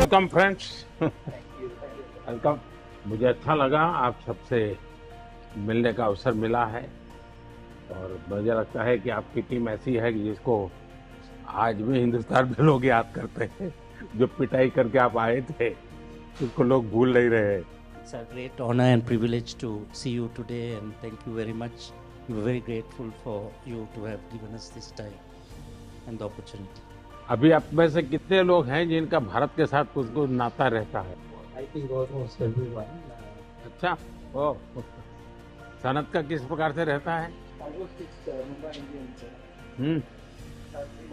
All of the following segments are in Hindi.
Welcome friends. वेलकम। मुझे अच्छा लगा आप सबसे मिलने का अवसर मिला है और मुझे लगता है कि आपकी टीम ऐसी है कि जिसको आज भी हिंदुस्तान में लोग याद करते हैं। जो पिटाई करके आप आए थे उसको लोग भूल नहीं रहे। It's a great honor and privilege to see you today, and thank you very much. We're very grateful for you to have given us this time and the opportunity. अभी आप में से कितने लोग हैं जिनका भारत के साथ कुछ कुछ नाता रहता है? I think almost everyone. अच्छा। ओ, सनत का किस प्रकार से रहता है? Almost it's Mumbai Indians. Hmm.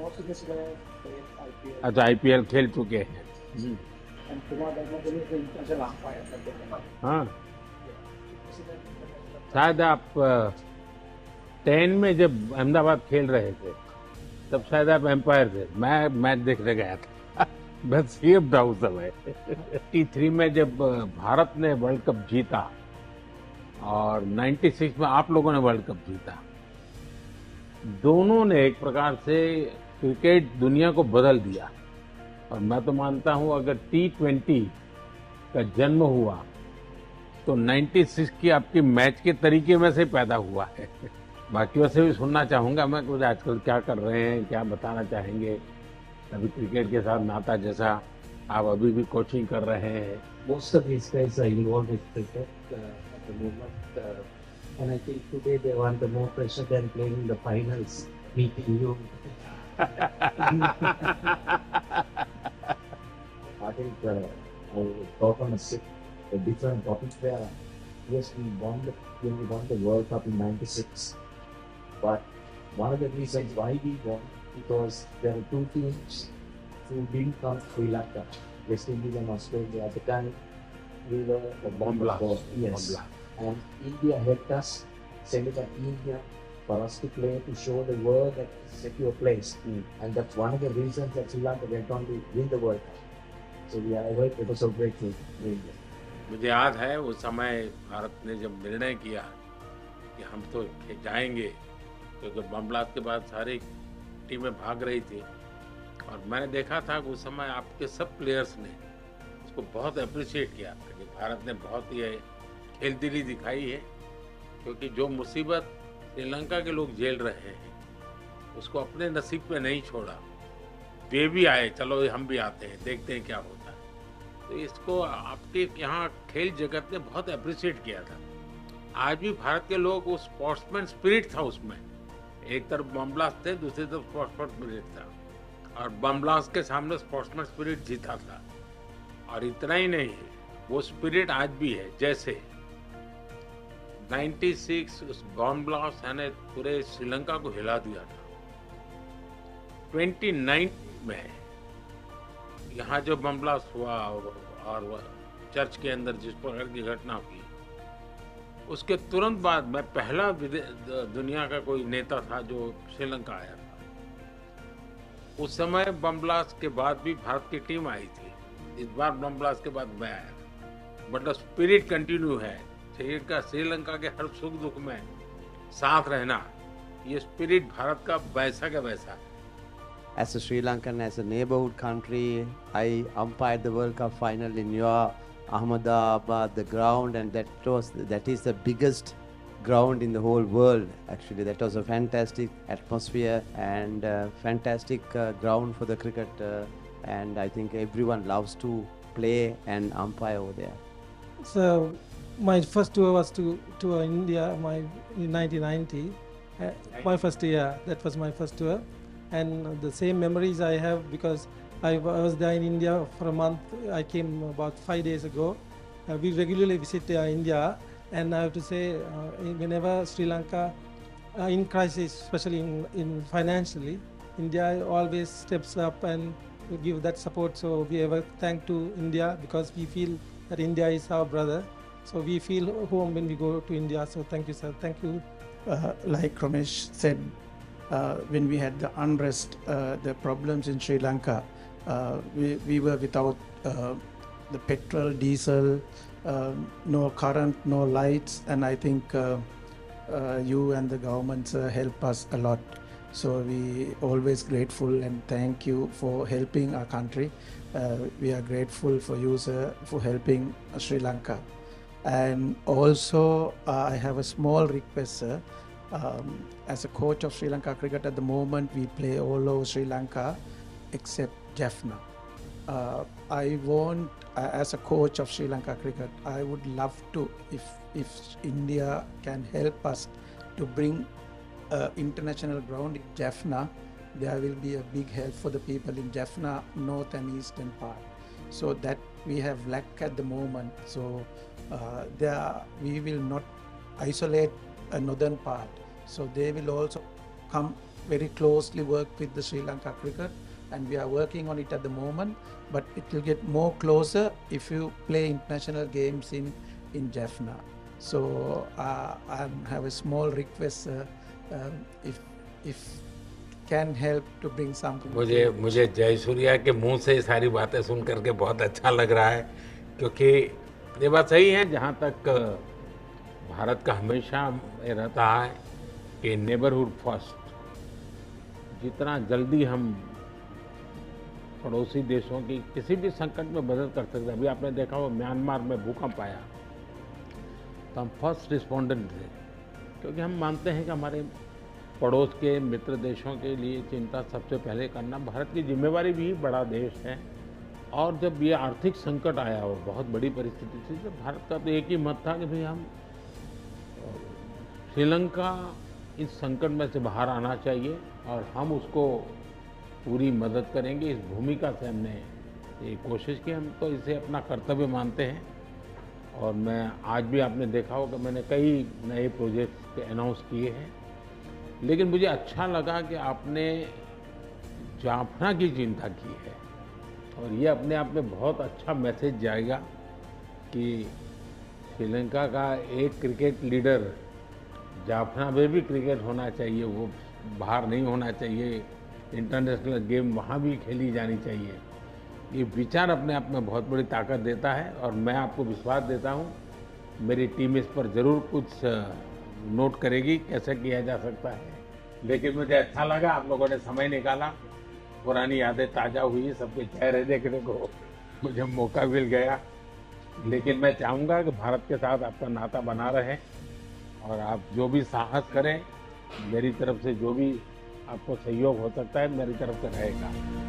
Most of this guy played IPL. अच्छा, आईपीएल खेल चुके हैं। And Kumar Dharmadhan is the international umpire at the moment. हाँ, शायद आप 10 में जब अहमदाबाद खेल रहे थे तब शायद आप एम्पायर थे। मैं मैच देखने गया था। मैं सेफ था उस समय। 83 में जब भारत ने वर्ल्ड कप जीता और 96 में आप लोगों ने वर्ल्ड कप जीता, दोनों ने एक प्रकार से क्रिकेट दुनिया को बदल दिया। और मैं तो मानता हूं अगर T20 का जन्म हुआ तो 96 की आपकी मैच के तरीके में से पैदा हुआ है। बाकियों से भी सुनना चाहूंगा मैं कुछ आजकल क्या कर रहे हैं, क्या बताना चाहेंगे अभी क्रिकेट के साथ नाता जैसा आप अभी भी कोचिंग कर रहे हैं। Most of these guys are involved with cricket at the moment. And I think today they want the more pressure than playing in the finals, meeting you. I think I will talk on a different topic where, yes, when we won the World Cup in '96, but one of the reasons why we won, because there are two teams who didn't come to Sri Lanka, West Indies and Australia. At the time, we were the Bomb blast. Yes. Bomb blast. And India helped us, send it at India for us to play, to show the world that it's a secure place. And that's one of the reasons that Sri Lanka went on to win the World Cup. So we are ever so grateful to India. मुझे याद है उस समय भारत ने जब निर्णय किया कि हम तो जाएंगे, क्योंकि बम ब्लास्ट के बाद सारी टीमें भाग रही थी और मैंने देखा था कि उस समय आपके सब प्लेयर्स ने उसको बहुत अप्रिशिएट किया था कि भारत ने बहुत ही खेलदिली दिखाई है, क्योंकि जो मुसीबत श्रीलंका के लोग झेल रहे हैं उसको अपने नसीब पे नहीं छोड़ा। वे भी आए, चलो हम भी आते हैं, देखते हैं क्या होता है। तो इसको आपके यहाँ खेल जगत ने बहुत अप्रिशिएट किया था। आज भी भारत के लोग, उस स्पोर्ट्समैन स्पिरिट था उसमें। एक तरफ बम ब्लास्ट थे, दूसरी तरफ स्पोर्ट्समैन स्पिरिट था और बम ब्लास्ट के सामने स्पोर्ट्समैन स्पिरिट जीता था। और इतना ही नहीं, वो स्पिरिट आज भी है। जैसे 96 उस बम ब्लास्ट ने पूरे श्रीलंका को हिला दिया था। 29 में यहाँ जो बम ब्लास्ट हुआ और चर्च के अंदर जिस प्रकार की घटना हुई, उसके तुरंत बाद मैं पहला दुनिया का कोई नेता था जो श्रीलंका आया था। उस समय बम ब्लास्ट के बाद भी भारत की टीम आई थी। इस बार बम ब्लास्ट के बाद मैं आया, बट स्पिरिट कंटिन्यू है। श्रीलंका के हर सुख दुख में साथ रहना, ये स्पिरिट भारत का वैसा का वैसा है। As a Sri Lankan, as a neighborhood country, I umpired the World Cup final in your Ahmedabad, the ground, and that is the biggest ground in the whole world. Actually, that was a fantastic atmosphere and fantastic ground for the cricket, and I think everyone loves to play and umpire over there. So my first tour was to India in 1990. My first year, that was my first tour. And the same memories I have because I was there in India for a month. I came about 5 days ago. We regularly visit India, and I have to say, whenever Sri Lanka in crisis, especially in financially, India always steps up and give that support. So we ever thank to India because we feel that India is our brother. So we feel home when we go to India. So thank you, sir. Thank you. Like Ramesh said, when we had the unrest, the problems in Sri Lanka, we were without the petrol, diesel, no current, no lights, and I think you and the governments help us a lot. So we always grateful and thank you for helping our country. We are grateful for you, sir, for helping Sri Lanka. And also, I have a small request, sir. As a coach of Sri Lanka cricket at the moment, we play all over Sri Lanka except Jaffna. I want, as a coach of Sri Lanka cricket, I would love to, if India can help us to bring international ground in Jaffna, there will be a big help for the people in Jaffna, north and eastern part. So that we have lack at the moment. So we will not isolate a northern part. So they will also come very closely work with the Sri Lanka cricket, and we are working on it at the moment, but it will get more closer if you play international games in Jaffna. So I have a small request, if can help to bring something. मुझे जयसूर्या के मुंह से ये सारी बातें सुन करके बहुत अच्छा लग रहा है, क्योंकि ये बात सही है। जहाँ तक भारत का हमेशा ये रहता है कि नेबरहुड फर्स्ट, जितना जल्दी हम पड़ोसी देशों की किसी भी संकट में मदद कर सकते हैं। अभी आपने देखा हो म्यांमार में भूकंप आया तो हम फर्स्ट रिस्पोंडेंट थे, क्योंकि हम मानते हैं कि हमारे पड़ोस के मित्र देशों के लिए चिंता सबसे पहले करना भारत की जिम्मेवारी भी। बड़ा देश है, और जब ये आर्थिक संकट आया और बहुत बड़ी परिस्थिति थी, तो भारत का तो एक ही मत था कि भाई हम श्रीलंका इस संकट में से बाहर आना चाहिए और हम उसको पूरी मदद करेंगे। इस भूमिका से हमने ये कोशिश की, हम तो इसे अपना कर्तव्य मानते हैं। और मैं आज भी आपने देखा होगा मैंने कई नए प्रोजेक्ट्स अनाउंस किए हैं, लेकिन मुझे अच्छा लगा कि आपने जाफना की चिंता की है, और ये अपने आप में बहुत अच्छा मैसेज जाएगा कि श्रीलंका का एक क्रिकेट लीडर जाफना में भी क्रिकेट होना चाहिए, वो बाहर नहीं होना चाहिए, इंटरनेशनल गेम वहाँ भी खेली जानी चाहिए। ये विचार अपने आप में बहुत बड़ी ताकत देता है, और मैं आपको विश्वास देता हूँ मेरी टीम इस पर ज़रूर कुछ नोट करेगी कैसे किया जा सकता है। लेकिन मुझे अच्छा लगा आप लोगों ने समय निकाला, पुरानी यादें ताज़ा हुई, सबके चेहरे देखने को मुझे मौका मिल गया। लेकिन मैं चाहूँगा कि भारत के साथ आपका नाता बना रहे, और आप जो भी साहस करें, मेरी तरफ से जो भी आपको सहयोग हो सकता है मेरी तरफ से रहेगा।